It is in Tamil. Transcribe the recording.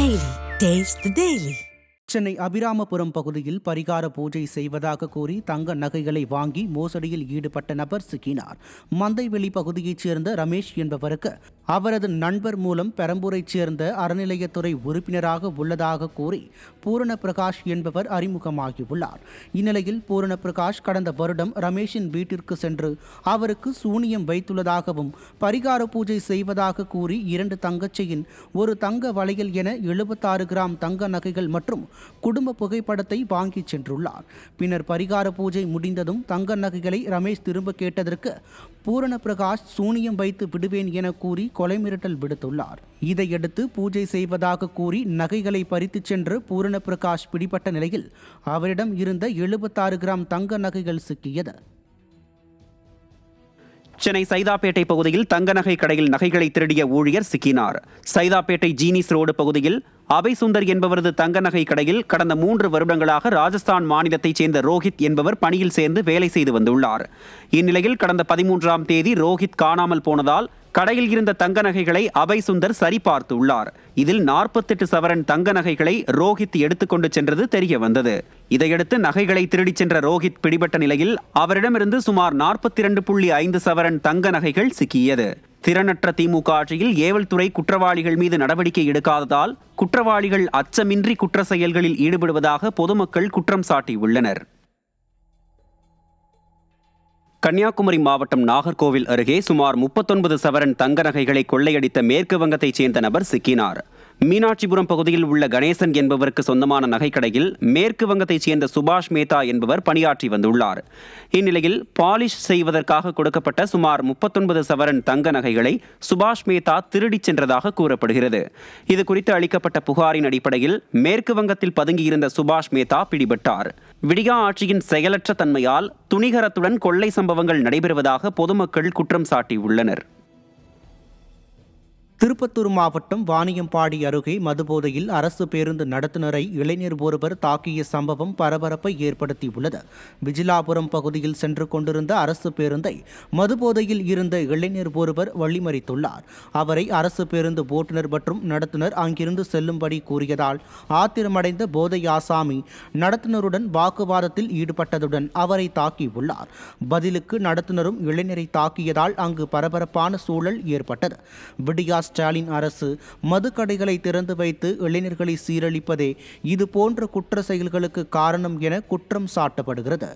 Daily. Taste the Daily. Chennai Abiramapuram பகுதியில் பரிகார பூஜை செய்வதாக கூறி தங்க நகைகளை வாங்கி மோசடியில் ஈடுபட்ட நபர் சிக்கினார். மந்தைவெளி பகுதியைச் சேர்ந்த ரமேஷ் என்பவருக்கு அவரது நண்பர் மூலம் பெரம்பூரைச் சேர்ந்த அறநிலையத்துறை உறுப்பினராக உள்ளதாக கூறி பூரண பிரகாஷ் என்பவர் அறிமுகமாகியுள்ளார். இந்நிலையில் பூரண பிரகாஷ் கடந்த வருடம் ரமேஷின் வீட்டிற்கு சென்று அவருக்கு சூனியம் வைத்துள்ளதாகவும் பரிகார பூஜை செய்வதாக கூறி 2 தங்கச்செயின், ஒரு தங்க வளையல் என 76 கிராம் தங்க நகைகள் மற்றும் குடும்ப புகைப்படத்தை வாங்கி சென்றுள்ளார். பின்னர் பரிகார பூஜை முடிந்ததும் தங்க நகைகளை ரமேஷ் திரும்ப கேட்டதற்கு பூரண பிரகாஷ் சூனியம் வைத்து விடுவேன் என கூறி கொலை மிரட்டல் விடுத்துள்ளார். இதையடுத்து பூஜை செய்வதாக கூறி நகைகளை பறித்துச் சென்று பூரண பிரகாஷ் பிடிபட்ட நிலையில் அவரிடம் இருந்த 76 கிராம் தங்க நகைகள் சிக்கியது. சென்னை சைதாப்பேட்டை பகுதியில் தங்க நகை கடையில் நகைகளை திருடிய ஊழியர் சிக்கினார். சைதாப்பேட்டை ஜீனிஸ் ரோடு பகுதியில் அபய் சுந்தர் என்பவரது தங்க நகை கடையில் கடந்த 3 வருடங்களாக ராஜஸ்தான் மாநிலத்தைச் சேர்ந்த ரோஹித் என்பவர் பணியில் சேர்ந்து வேலை செய்து வந்துள்ளார். இந்நிலையில் கடந்த 13ஆம் தேதி ரோஹித் காணாமல் போனதால் கடையில் இருந்த தங்க நகைகளை அபய் சுந்தர் சரிபார்த்துள்ளார். இதில் 48 சவரன் தங்க நகைகளை ரோஹித் எடுத்துக்கொண்டு சென்றது தெரிய வந்தது. இதையடுத்து நகைகளை திருடிச் சென்ற ரோஹித் பிடிபட்ட நிலையில் அவரிடமிருந்து சுமார் 42.5 சவரன் தங்க நகைகள் சிக்கியது. திறனற்ற திமுக ஆட்சியில் ஏவல்துறை குற்றவாளிகள் மீது நடவடிக்கை எடுக்காததால் குற்றவாளிகள் அச்சமின்றி குற்ற செயல்களில் ஈடுபடுவதாக பொதுமக்கள் குற்றம் சாட்டியுள்ளனர். கன்னியாகுமரி மாவட்டம் நாகர்கோவில் அருகே சுமார் 39 சவரன் தங்க நகைகளை கொள்ளையடித்த மேற்கு வங்கத்தைச் சேர்ந்த நபர் சிக்கினார். மீனாட்சிபுரம் பகுதியில் உள்ள கணேசன் என்பவருக்கு சொந்தமான நகைக்கடையில் மேற்கு வங்கத்தைச் சேர்ந்த சுபாஷ் மேத்தா என்பவர் பணியாற்றி வந்துள்ளார். இந்நிலையில் பாலிஷ் செய்வதற்காக கொடுக்கப்பட்ட சுமார் 39 சவரன் தங்க நகைகளை சுபாஷ் மேத்தா திருடிச் சென்றதாக கூறப்படுகிறது. இது குறித்து அளிக்கப்பட்ட புகாரின் அடிப்படையில் மேற்கு வங்கத்தில் பதுங்கியிருந்த சுபாஷ் மேத்தா பிடிபட்டார். விடியா ஆட்சியின் செயலற்ற தன்மையால் துணிகரத்துடன் கொள்ளை சம்பவங்கள் நடைபெறுவதாக பொதுமக்கள் குற்றம் சாட்டியுள்ளனர். திருப்பத்தூர் மாவட்டம் வாணியம்பாடி அருகே மதுபோதையில் அரசு பேருந்து நடத்துனரை இளைஞர் ஒருவர் தாக்கிய சம்பவம் பரபரப்பை ஏற்படுத்தியுள்ளது. விஜிலாபுரம் பகுதியில் சென்று கொண்டிருந்த அரசு பேருந்தை மதுபோதையில் இருந்த இளைஞர் ஒருவர் வழிமறித்துள்ளார். அவரை அரசு பேருந்து ஓட்டுநர் மற்றும் நடத்துனர் அங்கிருந்து செல்லும்படி கூறியதால் ஆத்திரமடைந்த போதை ஆசாமி நடத்துனருடன் வாக்குவாதத்தில் ஈடுபட்டதுடன் அவரை தாக்கியுள்ளார். பதிலுக்கு நடத்துனரும் இளைஞரை தாக்கியதால் அங்கு பரபரப்பான சூழல் ஏற்பட்டது. விடியா ஸ்டாலின் அரசு மதுக்கடைகளை திறந்து வைத்து இளைஞர்களை சீரழிப்பதே இதுபோன்ற குற்ற செயல்களுக்கு காரணம் என குற்றம் சாட்டப்படுகிறது.